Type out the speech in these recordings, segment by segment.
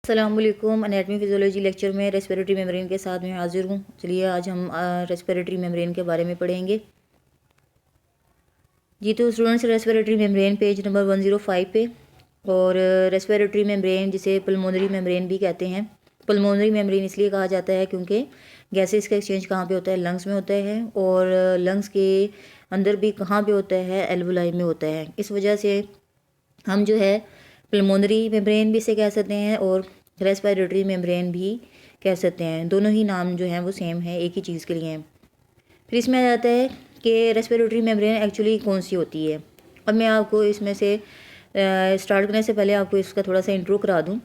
अस्सलामुअलैकुम। Anatomy physiology lecture में respiratory membrane के साथ मैं हाजिर हूँ। चलिए आज हम रेस्पिरेटरी मेम्ब्रेन के बारे में पढ़ेंगे। जी तो students, respiratory membrane page number 105 पे। और रेस्पिरेटरी मेम्ब्रेन जिसे पल्मोनरी मेम्ब्रेन भी कहते हैं। पल्मोनरी मेम्ब्रेन इसलिए कहा जाता है क्योंकि गैसेस का एक्सचेंज कहाँ पे होता है? लंग्स में होता है। और लंग्स के अंदर भी कहाँ पे होता है? एल्वुलाई में होता है। इस वजह से हम जो है पल्मोनरी मेम्ब्रेन भी इसे कह सकते हैं और रेस्पिरेटरी मेम्ब्रेन भी कह सकते हैं। दोनों ही नाम जो हैं वो सेम है, एक ही चीज़ के लिए हैं। फिर इसमें आ जाता है कि रेस्पिरेटरी मेम्ब्रेन एक्चुअली कौन सी होती है। अब मैं आपको इसमें से स्टार्ट करने से पहले आपको इसका थोड़ा सा इंट्रो करा दूं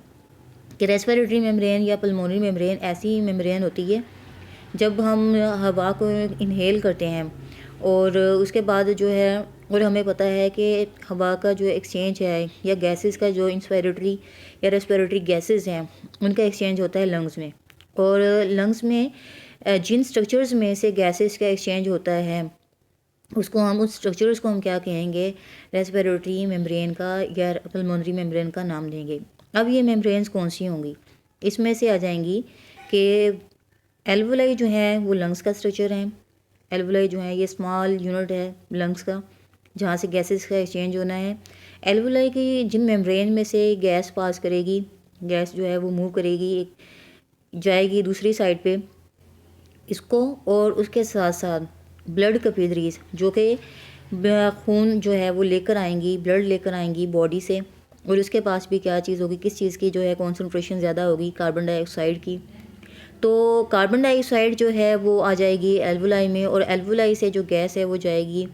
कि रेस्पिरेटरी मेम्ब्रेन या पल्मोनरी मेम्ब्रेन ऐसी मेम्ब्रेन होती है जब हम हवा को इनहेल करते हैं और उसके बाद जो है, और हमें पता है कि हवा का जो एक्सचेंज है या गैसेस का जो इंस्पायरेटरी या रेस्पिरेटरी गैसेस हैं उनका एक्सचेंज होता है लंग्स में। और लंग्स में जिन स्ट्रक्चर्स में से गैसेस का एक्सचेंज होता है उसको हम, उस स्ट्रक्चर्स को हम क्या कहेंगे? रेस्पिरेटरी मेम्ब्रेन का या पल्मोनरी मेम्ब्रेन का नाम देंगे। अब ये मेम्ब्रेन्स कौन सी होंगी? इसमें से आ जाएंगी कि एल्वुलाई जो है वो लंग्स का स्ट्रक्चर है। एल्वुलाई जो है ये स्मॉल यूनिट है लंग्स का, जहाँ से गैसेस का एक्सचेंज होना है। एल्वुलाई की जिन मेम्ब्रेन में से गैस पास करेगी, गैस जो है वो मूव करेगी, जाएगी दूसरी साइड पे इसको, और उसके साथ साथ ब्लड कैपिलरीज जो कि खून जो है वो लेकर आएंगी, ब्लड लेकर आएंगी बॉडी से। और उसके पास भी क्या चीज़ होगी, किस चीज़ की जो है कॉन्सेंट्रेशन ज़्यादा होगी? कार्बन डाइऑक्साइड की। तो कार्बन डाइऑक्साइड जो है वो आ जाएगी एल्वुलाई में, और एल्वुलाई से जो गैस है वो जाएगी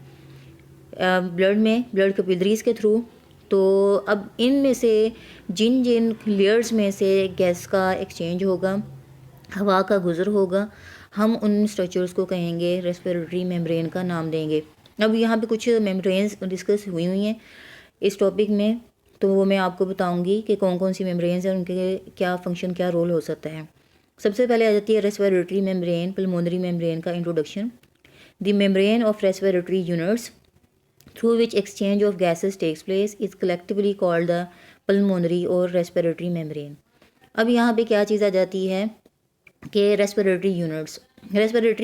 ब्लड में, ब्लड कैपिलरीज के थ्रू। तो अब इनमें से जिन जिन लेयर्स में से गैस का एक्सचेंज होगा, हवा का गुज़र होगा, हम उन स्ट्रक्चर्स को कहेंगे रेस्पिरेटरी मेम्ब्रेन का नाम देंगे। अब यहाँ पे कुछ मेम्ब्रेन्स डिस्कस हुई हैं इस टॉपिक में, तो वो मैं आपको बताऊंगी कि कौन कौन सी मेम्ब्रेन्स हैं, उनके क्या फंक्शन, क्या रोल हो सकता है। सबसे पहले आ जाती है रेस्पिरेटरी मेम्ब्रेन, पल्मोनरी मेम्ब्रेन का introduction. The membrane of respiratory units through which exchange of gases takes place is collectively called the pulmonary और respiratory membrane। अब यहाँ पे क्या चीज़ आ जाती है कि रेस्पिरेटरी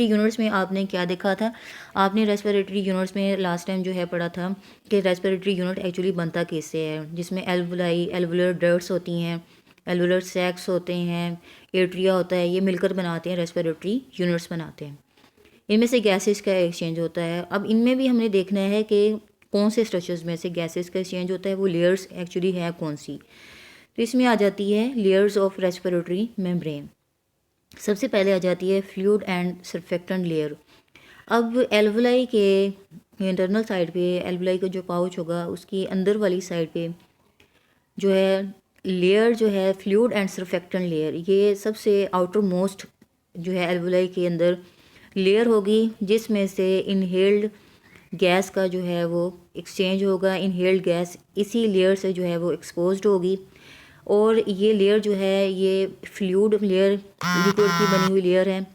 यूनिट्स में आपने क्या देखा था? आपने रेस्पिरेटरी यूनिट्स में लास्ट टाइम जो है पढ़ा था कि रेस्पिरेटरी यूनिट एक्चुअली बनता किससे है, जिसमें एल्वुलाई, एल्वुलर डक्ट्स होती हैं, एल्वुलर सैक्स होते हैं, एट्रिया होता है, ये मिलकर बनाते हैं रेस्पिरेटरी यूनिट्स बनाते हैं। इनमें से गैसेस का एक्सचेंज होता है। अब इनमें भी हमने देखना है कि कौन से स्ट्रक्चर्स में से गैसेस का एक्सचेंज होता है, वो लेयर्स एक्चुअली है कौन सी। तो इसमें आ जाती है लेयर्स ऑफ रेस्पिरेटरी मेम्ब्रेन। सबसे पहले आ जाती है फ्लूइड एंड सरफेक्टेंट लेयर। अब एल्वुलाई के इंटरनल साइड पे, एल्वुलाई का जो पाउच होगा उसकी अंदर वाली साइड पे जो है लेयर जो है फ्लूइड एंड सरफेक्टेंट लेयर, ये सबसे आउटर मोस्ट जो है एल्वुलाई के अंदर लेयर होगी, जिसमें से इनहेल्ड गैस का जो है वो एक्सचेंज होगा। इनहेल्ड गैस इसी लेयर से जो है वो एक्सपोज्ड होगी। और ये लेयर जो है ये फ्लूइड लेयर, लिक्विड की बनी हुई लेयर है।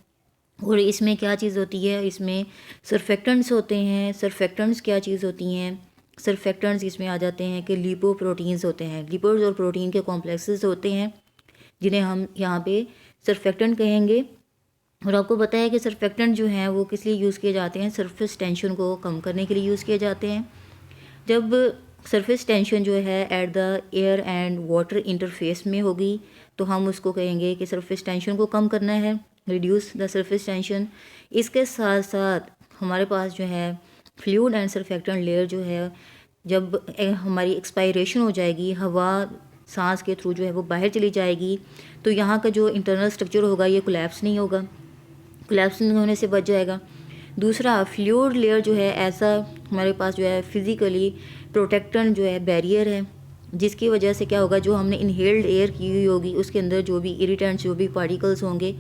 और इसमें क्या चीज़ होती है? इसमें सरफेक्टेंट्स होते हैं। सरफेक्टेंट्स क्या चीज़ होती हैं? सरफेक्टेंट्स इसमें आ जाते हैं कि लिपोप्रोटीन्स होते हैं। लिपिड्स और प्रोटीन के कॉम्प्लेक्सेस होते हैं जिन्हें हम यहाँ पे सरफेक्टेंट कहेंगे। और आपको पता है कि सरफेक्टेंट जो हैं वो किस लिए यूज़ किए जाते हैं? सरफेस टेंशन को कम करने के लिए यूज़ किए जाते हैं। जब सरफेस टेंशन जो है at the air and water interface में होगी तो हम उसको कहेंगे कि सरफेस टेंशन को कम करना है, रिड्यूस द सरफेस टेंशन। इसके साथ साथ हमारे पास जो है फ्लूइड एंड सरफेक्टेंट लेयर जो है, जब हमारी एक्सपायरेशन हो जाएगी, हवा सांस के थ्रू जो है वो बाहर चली जाएगी, तो यहाँ का जो इंटरनल स्ट्रक्चर होगा ये कोलैप्स नहीं होगा, कोलैप्स नहीं होने से बच जाएगा। दूसरा, फ्लूइड लेयर जो है ऐसा हमारे पास जो है फिज़िकली प्रोटेक्टेंट जो है बैरियर है, जिसकी वजह से क्या होगा, जो हमने इनहेल्ड एयर की हुई होगी उसके अंदर जो भी इरिटेंट्स, जो भी पार्टिकल्स होंगे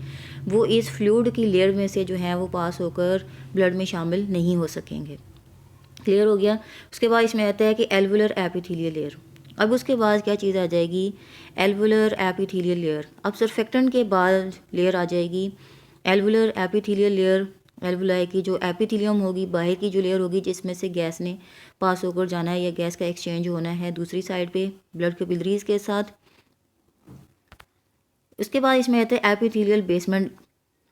वो इस फ्लूइड की लेयर में से जो है वो पास होकर ब्लड में शामिल नहीं हो सकेंगे। क्लियर हो गया? उसके बाद इसमें आता है कि एल्वुलर एपिथेलियल लेयर। अब उसके बाद क्या चीज़ आ जाएगी? Alveolar epithelial layer. अब सरफेक्टेंट के बाद लेयर आ जाएगी एल्वुलर एपिथेलियल लेयर। एल्वुलाई की जो एपिथेलियम होगी, बाहर की जो लेयर होगी जिसमें से गैस ने पास होकर जाना है या गैस का एक्सचेंज होना है दूसरी साइड पे ब्लड कैपिलरीज के साथ। उसके बाद इसमें आता है epithelial basement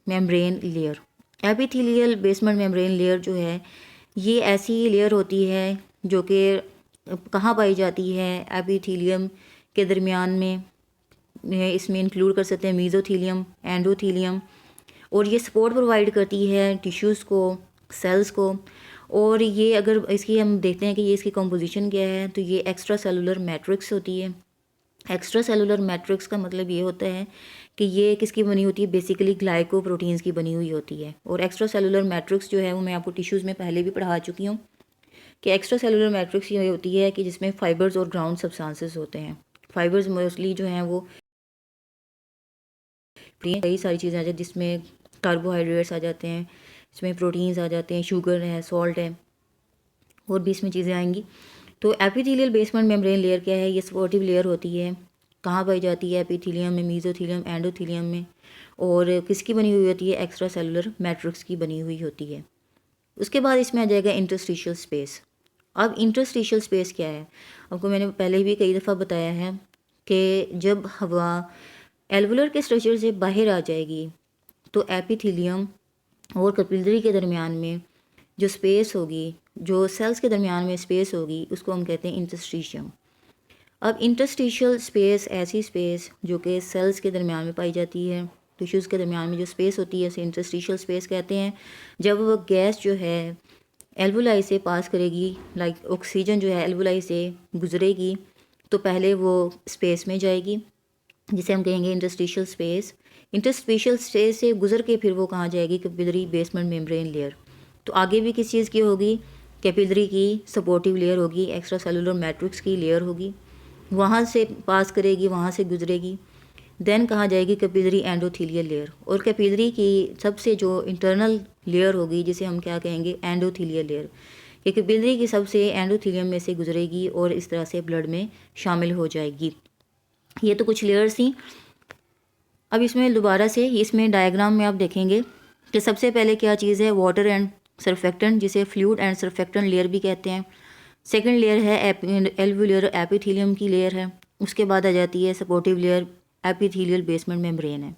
membrane layer. Epithelial basement membrane layer जो है ये ऐसी लेयर होती है जो कि कहाँ पाई जाती है, एपिथेलियम के दरमियान में, इसमें इंक्लूड कर सकते हैं मीज़ोथीलियम, एंडोथीलियम, और ये सपोर्ट प्रोवाइड करती है टिश्यूज़ को, सेल्स को। और ये अगर इसकी हम देखते हैं कि ये इसकी कंपोजिशन क्या है, तो ये एक्स्ट्रा सेलुलर मैट्रिक्स होती है। एक्स्ट्रा सेलुलर मैट्रिक्स का मतलब ये होता है कि ये किसकी बनी होती है, बेसिकली ग्लाइकोप्रोटीन्स की बनी हुई होती है। और एक्स्ट्रा सेलुलर मैट्रिक्स जो है वो मैं आपको टिश्यूज़ में पहले भी पढ़ा चुकी हूँ कि एक्स्ट्रा सेलुलर मैट्रिक्स ये होती है कि जिसमें फाइबर्स और ग्राउंड सब्सटेंसेस होते हैं। फाइबर्स मोस्टली जो हैं वो कई सारी चीज़ें आ जाती हैं, जिसमें कार्बोहाइड्रेट्स आ जाते हैं, इसमें प्रोटीन्स आ जाते हैं, शुगर है, सॉल्ट है, और भी इसमें चीज़ें आएंगी। तो एपिथेलियल बेसमेंट मेम्ब्रेन लेयर क्या है, ये सपोर्टिव लेयर होती है। कहाँ पाई जाती है, एपिथेलियम में, मीज़ोथीलियम, एंडोथीलियम में, और किसकी बनी हुई होती है, एक्स्ट्रा सेलुलर मैट्रिक्स की बनी हुई होती है। उसके बाद इसमें आ जाएगा इंटरस्टिशियल स्पेस। अब इंटरस्टिशियल स्पेस क्या है, आपको मैंने पहले भी कई दफ़ा बताया है कि जब हवा एल्वुलर के स्ट्रक्चर से बाहर आ जाएगी तो एपिथेलियम और कैपिलरी के दरमियान में जो स्पेस होगी, जो सेल्स के दरमियान में स्पेस होगी, उसको हम कहते हैं इंटरस्टिशियम। अब इंटरस्टिशियल स्पेस ऐसी स्पेस जो कि सेल्स के दरमियान में पाई जाती है, टिश्यूज़ के दरमियान में जो स्पेस होती है उसे इंटरस्टिशियल स्पेस कहते हैं। जब वो गैस जो है एल्वुलाई से पास करेगी, लाइक ऑक्सीजन जो है एल्वुलाई से गुजरेगी, तो पहले वो स्पेस में जाएगी जिसे हम कहेंगे इंटरस्टिशियल स्पेस। इंटरस्टिशियल स्पेस से गुजर के फिर वो कहाँ जाएगी, कैपिलरी बेसमेंट मेम्ब्रेन लेयर। तो आगे भी किस चीज़ की होगी, कैपिलरी की सपोर्टिव लेयर होगी, एक्स्ट्रा सेलुलर मैट्रिक्स की लेयर होगी, वहाँ से पास करेगी, वहाँ से गुजरेगी। देन कहाँ जाएगी, कैपिलरी एंडोथीलियल लेयर। और कैपिलरी की सबसे जो इंटरनल लेयर होगी जिसे हम क्या कहेंगे, एंडोथीलियल लेयर। ये कैपिलरी की सबसे एंडोथीलियम में से गुजरेगी और इस तरह से ब्लड में शामिल हो जाएगी। ये तो कुछ लेयर्स थी। अब इसमें दोबारा से इसमें डायग्राम में आप देखेंगे कि सबसे पहले क्या चीज़ है, वाटर एंड सरफेक्टेंट, जिसे फ्लूइड एंड सरफेक्टेंट लेयर भी कहते हैं। सेकंड लेयर है एल्वुलर एपिथेलियम की लेयर है। उसके बाद आ जाती है supportive layer, epithelial basement membrane है।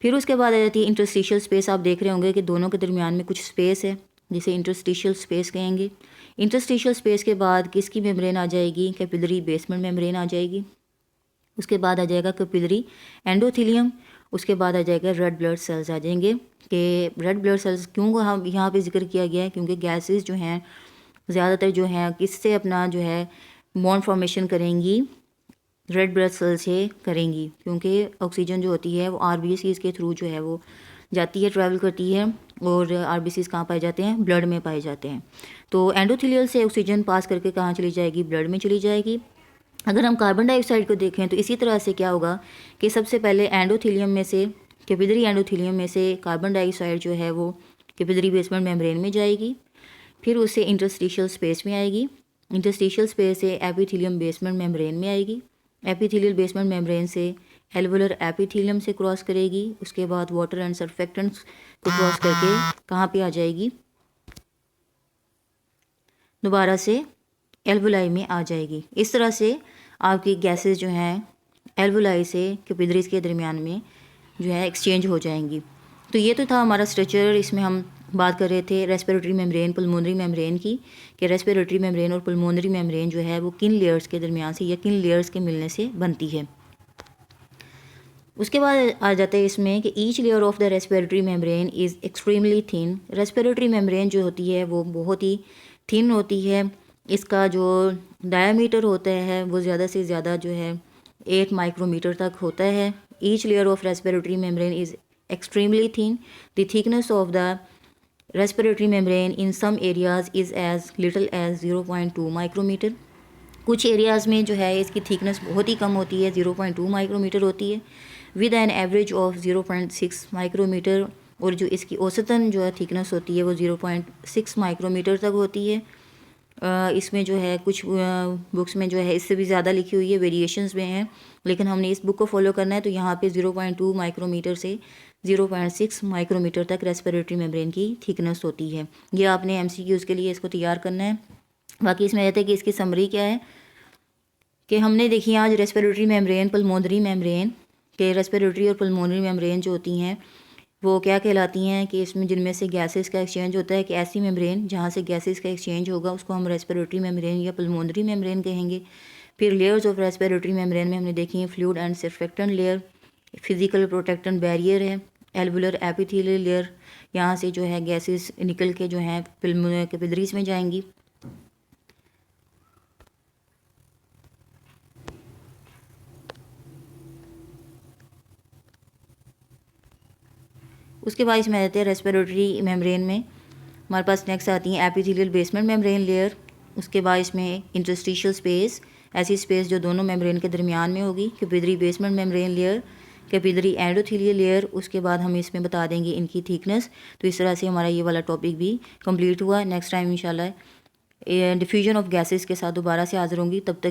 फिर उसके बाद आ जाती है इंटरस्टिशियल स्पेस। आप देख रहे होंगे कि दोनों के दरमियान में कुछ स्पेस है जिसे इंटरस्टिशियल स्पेस कहेंगे। इंटरस्टिशियल स्पेस के बाद किसकी मेम्ब्रेन आ जाएगी, कैपिलरी बेसमेंट मेम्ब्रेन आ जाएगी। उसके बाद आ जाएगा कैपिलरी एंडोथीलियम। उसके बाद आ जाएगा रेड ब्लड सेल्स आ जाएंगे। कि रेड ब्लड सेल्स क्यों हम यहाँ पे जिक्र किया गया है, क्योंकि गैसेस जो हैं ज़्यादातर जो हैं किससे अपना जो है बॉन्ड फॉर्मेशन करेंगी, रेड ब्लड सेल से करेंगी, क्योंकि ऑक्सीजन जो होती है वो आरबीसीज़ के थ्रू जो है वो जाती है, ट्रैवल करती है, और आरबीसीज़ कहाँ पाए जाते हैं, ब्लड में पाए जाते हैं। तो एंडोथीलियल से ऑक्सीजन पास करके कहाँ चली जाएगी, ब्लड में चली जाएगी। अगर हम कार्बन डाइऑक्साइड को देखें तो इसी तरह से क्या होगा कि सबसे पहले एंडोथीलियम में से, कैपिलरी एंडोथीलियम में से कार्बन डाइऑक्साइड जो है वो कैपिलरी बेसमेंट मेम्ब्रेन में जाएगी, फिर उससे इंटरस्टिशियल स्पेस में आएगी, इंटरस्टिशियल स्पेस से एपिथेलियम बेसमेंट मेम्ब्रेन में आएगी, एपिथेलियल बेसमेंट मेम्ब्रेन से एल्वुलर एपिथेलियम से क्रॉस करेगी, उसके बाद वाटर एंड सरफेक्टेंट्स को क्रॉस करके कहाँ पे आ जाएगी, दोबारा से एल्वुलाई में आ जाएगी। इस तरह से आपकी गैसेस जो हैं एल्वुलाई से कैपिलरीज के दरमियान में जो है एक्सचेंज हो जाएंगी। तो ये तो था हमारा स्ट्रक्चर। इसमें हम बात कर रहे थे रेस्पिरेटरी मेम्ब्रेन, पल्मोनरी मेम्ब्रेन की, कि रेस्पिरेटरी मेम्ब्रेन और पल्मोनरी मेम्ब्रेन जो है वो किन लेयर्स के दरमियान से या किन लेयर्स के मिलने से बनती है। उसके बाद आ जाता है इसमें कि each layer of the respiratory membrane is extremely thin. Respiratory membrane जो होती है वो बहुत ही थिन होती है। इसका जो डायामीटर होता है वो ज़्यादा से ज़्यादा जो है 8 माइक्रोमीटर तक होता है। Each layer of respiratory membrane is extremely thin. The thickness of the respiratory membrane in some areas is as little as 0.2 micrometre. कुछ एरियाज़ में जो है इसकी थिकनेस बहुत ही कम होती है, 0.2 माइक्रोमीटर होती है, with an average of 0.6 micrometre. और जो इसकी औसतन जो है थिकनेस होती है वो 0.6 माइक्रोमीटर तक होती है। इसमें जो है कुछ बुक्स में जो है इससे भी ज़्यादा लिखी हुई है, वेरिएशंस में है, लेकिन हमने इस बुक को फॉलो करना है। तो यहाँ पे 0.2 माइक्रोमीटर से 0.6 माइक्रोमीटर तक रेस्पिरेटरी मेम्ब्रेन की थिकनेस होती है। ये आपने एमसीक्यूज़ के लिए इसको तैयार करना है। बाकी इसमें रहता है कि इसकी समरी क्या है, कि हमने देखी आज रेस्पिरेटरी मेम्ब्रेन, पल्मोनरी मेम्ब्रेन कि रेस्पिरेटरी और पल्मोनरी मेम्ब्रेन जो होती हैं वो क्या कहलाती हैं कि इसमें जिनमें से गैसेस का एक्सचेंज होता है कि ऐसी मेम्ब्रेन जहाँ से गैसेस का एक्सचेंज होगा उसको हम रेस्पिरेटरी मेम्ब्रेन या पल्मोनरी मेम्ब्रेन कहेंगे। फिर लेयर्स ऑफ रेस्पिरेटरी मेम्ब्रेन में हमने देखी हैं fluid and surfactant layer, physical protectant barrier है, एल्वुलर एपिथेलियल लेयर, यहाँ से जो है गैसेस निकल के जो हैं कैपिलरीज में जाएंगी। उसके बाद इसमें आते हैं रेस्पिरेटरी मेम्ब्रेन में हमारे पास नेक्स्ट आती हैं एपिथेलियल बेसमेंट मेम्ब्रेन लेयर। उसके बाद इसमें इंटरस्टिशियल स्पेस, ऐसी स्पेस जो दोनों मेम्ब्रेन के दरमियान में होगी, capillary basement membrane layer, capillary endothelial layer. उसके बाद हम इसमें बता देंगे इनकी थिकनेस। तो इस तरह से हमारा ये वाला टॉपिक भी कंप्लीट हुआ। नेक्स्ट टाइम इंशाल्लाह डिफ्यूजन ऑफ गैसेस के साथ दोबारा से हाजिर होंगी। तब तक